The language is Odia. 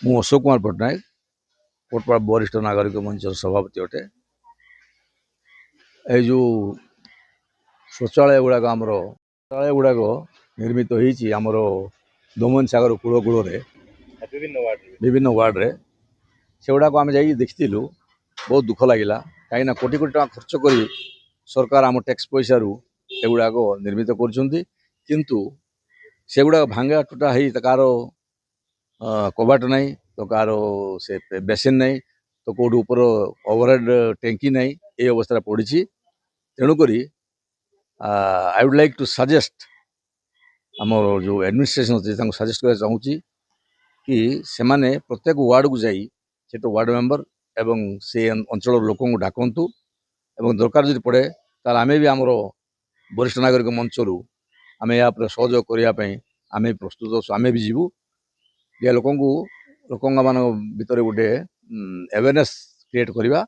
ମୁଁ ଅଶୋକ କୁମାର ପଟ୍ଟନାୟକ କୋଟପାଡ଼ ବରିଷ୍ଠ ନାଗରିକ ମଞ୍ଚର ସଭାପତି ଅଟେ। ଏଇ ଯେଉଁ ଶୌଚାଳୟ ଗୁଡ଼ାକ ନିର୍ମିତ ହେଇଛି ଆମର ଦମନ ସାଗର କୂଳ କୂଳରେ ବିଭିନ୍ନ ୱାର୍ଡ଼ରେ ସେଗୁଡ଼ାକ ଆମେ ଯାଇକି ଦେଖିଥିଲୁ। ବହୁତ ଦୁଃଖ ଲାଗିଲା, କାହିଁକିନା କୋଟି କୋଟି ଟଙ୍କା ଖର୍ଚ୍ଚ କରି ସରକାର ଆମ ଟ୍ୟାକ୍ସ ପଇସାରୁ ଏଗୁଡ଼ାକ ନିର୍ମିତ କରୁଛନ୍ତି, କିନ୍ତୁ ସେଗୁଡ଼ାକ ଭାଙ୍ଗା ଟୁଟା ହେଇ କାହାର କବାଟ ନାହିଁ, ତ କାହାର ସେ ବେସିନ୍ ନାହିଁ, ତ କେଉଁଠି ଉପର ଓଭରହେଡ୍ ଟ୍ୟାଙ୍କି ନାହିଁ, এই ଅବସ୍ଥାରେ ପଡ଼ିଛି। ତେଣୁକରି I would like two suggest ଆମର ଯେଉଁ ଆଡମିନିଷ୍ଟ୍ରେସନ୍ ଅଛି ତାଙ୍କୁ ସଜେଷ୍ଟ କରିବାକୁ ଚାହୁଁଛି କି ସେମାନେ ପ୍ରତ୍ୟେକ ୱାର୍ଡ଼କୁ ଯାଇ ସେଠୁ ୱାର୍ଡ଼ ମେମ୍ବର ଏବଂ ସେ ଅଞ୍ଚଳର ଲୋକଙ୍କୁ ଡାକନ୍ତୁ, ଏବଂ ଦରକାର ଯଦି ପଡ଼େ ତାହେଲେ ଆମେ ବି ଆମର ବରିଷ୍ଠ ନାଗରିକ ମଞ୍ଚରୁ ଆମେ ଏହା ଉପରେ ସହଯୋଗ କରିବା ପାଇଁ ଆମେ ପ୍ରସ୍ତୁତ ଅଛୁ। ଆମେ ବି ଯିବୁ ଲୋକମାନଙ୍କ ଭିତରେ ଗୋଟେ ଆୱାରନେସ୍ କ୍ରିଏଟ୍ କରିବା।